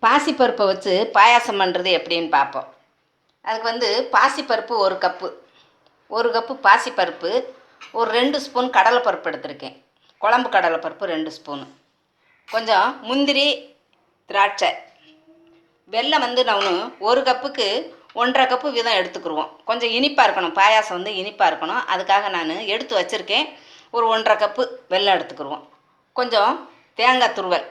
பாசி பருப்பை வச்சு பாயாசம் பண்ணுறது எப்படின்னு பார்ப்போம். அதுக்கு பாசி பருப்பு 1 கப்பு, 1 கப்பு பாசி பருப்பு, ஒரு 2 ஸ்பூன் கடலைப்பருப்பு எடுத்திருக்கேன். குழம்பு கடலைப்பருப்பு 2 ஸ்பூனு, கொஞ்சம் முந்திரி, திராட்சை, வெல்லம் நான் 1 கப்புக்கு 1.5 கப்பு வீதம் எடுத்துக்கிடுவோம். கொஞ்சம் இனிப்பாக இருக்கணும், பாயாசம் இனிப்பாக இருக்கணும். அதுக்காக நான் எடுத்து வச்சுருக்கேன். ஒரு 1.5 கப்பு வெல்லம் எடுத்துக்கிடுவோம். கொஞ்சம் தேங்காய் துருவல்,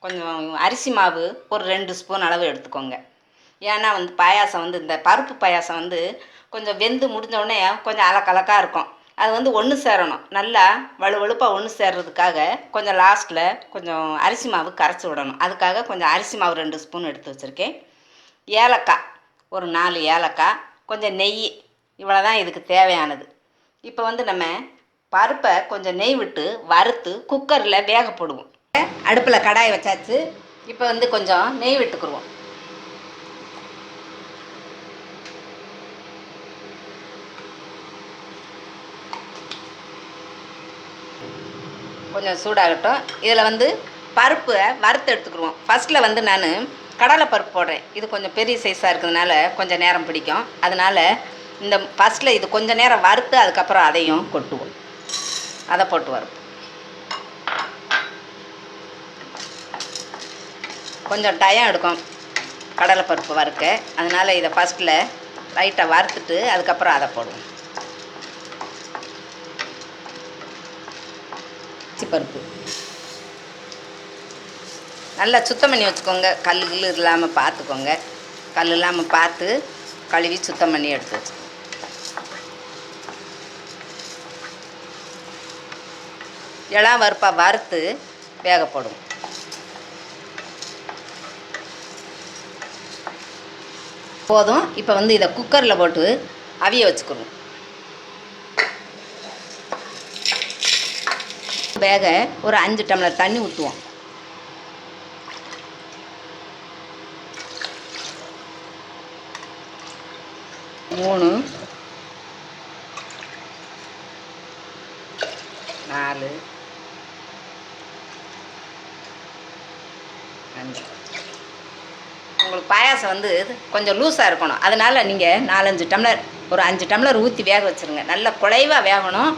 கொஞ்சம் அரிசி மாவு ஒரு 2 ஸ்பூன் அளவு எடுத்துக்கோங்க. ஏன்னா பாயாசம் இந்த பருப்பு பாயாசம் கொஞ்சம் வெந்து முடிஞ்சோடனே கொஞ்சம் அலக்கலக்காக இருக்கும். அது ஒன்று சேரணும், நல்லா வலுவழுப்பாக ஒன்று சேர்றதுக்காக கொஞ்சம் லாஸ்ட்டில் கொஞ்சம் அரிசி மாவு கரைச்சி விடணும். அதுக்காக கொஞ்சம் அரிசி மாவு 2 ஸ்பூன் எடுத்து வச்சுருக்கேன். ஏலக்காய் ஒரு 4 ஏலக்காய், கொஞ்சம் நெய், இவ்வளோ தான் இதுக்கு தேவையானது. இப்போ நம்ம பருப்பை கொஞ்சம் நெய் விட்டு வறுத்து குக்கரில் வேக போடுவோம். அடுப்பில் கடாயை வச்சாச்சு. இப்போ கொஞ்சம் நெய் விட்டுக்குருவோம். கொஞ்சம் சூடாகட்டும். இதில் பருப்பை வறுத்து எடுத்துக்குருவோம். ஃபஸ்ட்டில் நான் கடலை பருப்பு போடுறேன். இது கொஞ்சம் பெரிய சைஸாக இருக்கிறதுனால கொஞ்சம் நேரம் பிடிக்கும். அதனால் இந்த ஃபஸ்ட்டில் இது கொஞ்சம் நேரம் வறுத்து அதுக்கப்புறம் அதையும் கொட்டுவோம். அதை போட்டு வறுப்போம். கொஞ்சம் டைம் எடுக்கும் கடலைப்பருப்பு வறுக்க. அதனால் இதை ஃபஸ்ட்டில் லைட்டாக வறுத்துட்டு அதுக்கப்புறம் அதை போடுவோம். பருப்பு நல்லா சுத்தம் பண்ணி வச்சுக்கோங்க. கல் இல்லாமல் பார்த்துக்கோங்க. கல் இல்லாமல் பார்த்து கழுவி சுத்தம் பண்ணி எடுத்து வச்சுக்கோங்க. இளம் பருப்பாக வறுத்து வேக போடுவோம். போதும். இப்போ இதை குக்கரில் போட்டு அவிய வச்சுக்கிறோம். வேக ஒரு 5 டம்ளர் தண்ணி ஊற்றுவோம். மூணு 4 5. உங்களுக்கு பாயாசம் கொஞ்சம் லூஸாக இருக்கணும். அதனால் நீங்கள் 4-5 டம்ளர், ஒரு 5 டம்ளர் ஊற்றி வேக வச்சுருங்க. நல்லா குழைவாக வேகணும்.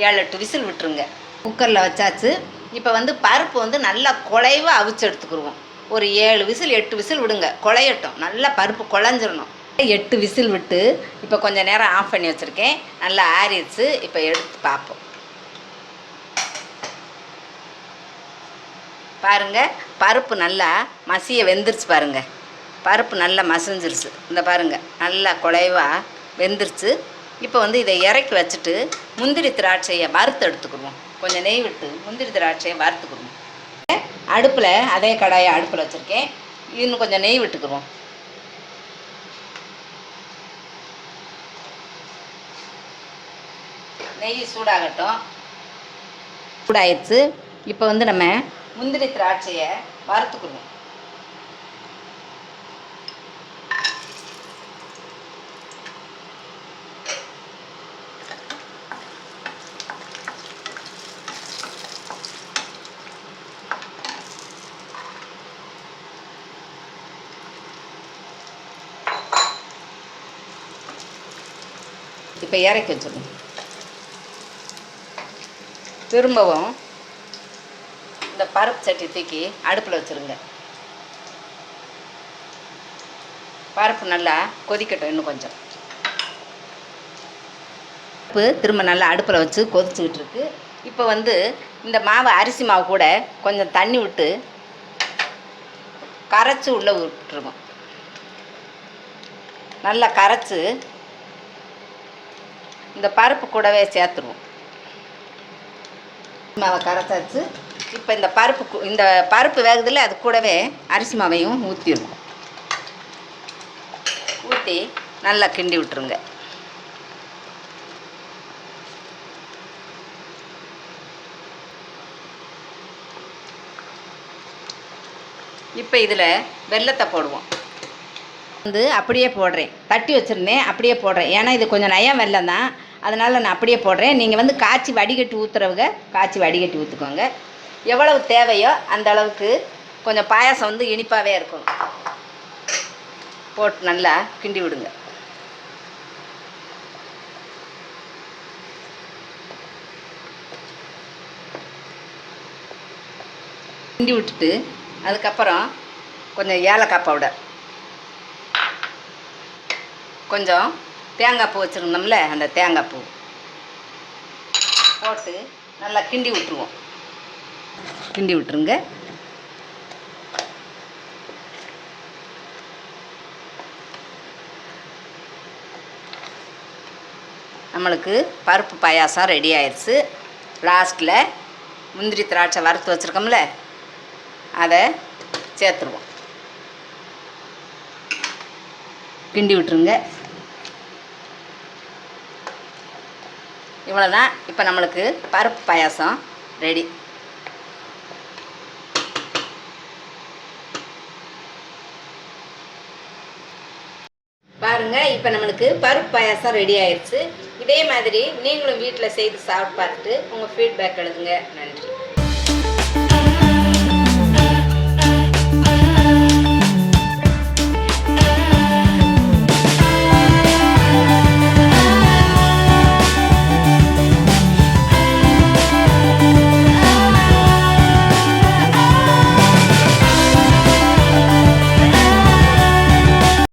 7-8 விசில் விட்டுருங்க. குக்கரில் வச்சாச்சு. இப்போ பருப்பு நல்லா குழைவாக அவிச்சு எடுத்துக்கிடுவோம். ஒரு 7 விசில் 8 விசில் விடுங்க, குழையட்டும். நல்லா பருப்பு குழஞ்சிடணும். 8 விசில் விட்டு இப்போ கொஞ்சம் நேரம் ஆஃப் பண்ணி வச்சுருக்கேன். நல்லா ஆறிடுச்சு. இப்போ எடுத்து பார்ப்போம். பாருங்கள், பருப்பு நல்லா மசிய வெந்துருச்சு. பாருங்கள், பருப்பு நல்லா மசிஞ்சிருச்சு. இந்த பாருங்கள், நல்லா குழைவாக வெந்துருச்சு. இப்போ இதை இறக்கி வச்சுட்டு முந்திரி திராட்சையை வறுத்து எடுத்துக்கிடுவோம். கொஞ்சம் நெய் விட்டு முந்திரி திராட்சையை வறுத்துக்கிடுவோம். அடுப்பில் அதே கடாயை அடுப்பில் வச்சுருக்கேன். இன்னும் கொஞ்சம் நெய் விட்டுக்குருவோம். நெய் சூடாகட்டும். சூடாயிடுச்சு. இப்போ நம்ம முந்திரி திராட்சையை வறுத்துக்குருவோம். இப்போ இறக்கி வச்சுருவோம். திரும்பவும் இந்த பருப்பு சட்டி தூக்கி அடுப்பில் வச்சுருங்க. பருப்பு நல்லா கொதிக்கட்டும். இன்னும் கொஞ்சம் பருப்பு திரும்ப நல்லா அடுப்பில் வச்சு கொதிச்சுக்கிட்டு இருக்கு. இப்போ இந்த மாவு, அரிசி மாவு கூட கொஞ்சம் தண்ணி விட்டு கரைச்சி உள்ளே விட்டுருவோம். நல்லா கரைச்சி இந்த பருப்பு கூடவே சேர்த்துருவோம். மாவை கரைச்சாச்சு. இப்போ இந்த பருப்பு வேகுதில் அது கூடவே அரிசி மாவையும் ஊற்றிடுவோம். ஊற்றி நல்லா கிண்டி விட்டுருங்க. இப்போ இதில் வெல்லத்தை போடுவோம். அப்படியே போடுறேன். தட்டி வச்சுருந்தேன், அப்படியே போடுறேன். ஏன்னா இது கொஞ்சம் நயம் வெல்லம் தான், அதனால் நான் அப்படியே போடுறேன். நீங்கள் காய்ச்சி வடிகட்டி ஊற்றுறவங்க காய்ச்சி வடிகட்டி ஊற்றுக்கோங்க. எவ்வளவு தேவையோ அந்த அளவுக்கு கொஞ்சம் பாயாசம் வந்து இனிப்பாகவே இருக்கும். போட்டு நல்லா கிண்டி விடுங்க. கிண்டி விட்டுட்டு அதுக்கப்புறம் கொஞ்சம் ஏலக்காய் பவுடர், கொஞ்சம் தேங்காய் பூ வச்சுருந்தோம்ல அந்த தேங்காய் பூ போட்டு நல்லா கிண்டி விட்டுருவோம். கிண்டி விட்டுருங்க. நம்மளுக்கு பருப்பு பாயாசம் ரெடி ஆயிடுச்சு. லாஸ்ட்டில் முந்திரி திராட்சை வறுத்து வச்சுருக்கோம்ல அதை சேர்த்துருவோம். கிண்டி விட்டுருங்க. இவ்வளோதான். இப்போ நம்மளுக்கு பருப்பு பாயாசம் ரெடி. பாருங்கள், இப்போ நம்மளுக்கு பருப்பு பாயாசம் ரெடி ஆயிடுச்சு. இதே மாதிரி நீங்களும் வீட்டில் செய்து சாப்பிட்டு பார்த்துட்டு உங்கள் ஃபீட்பேக் எழுதுங்க. நன்றி.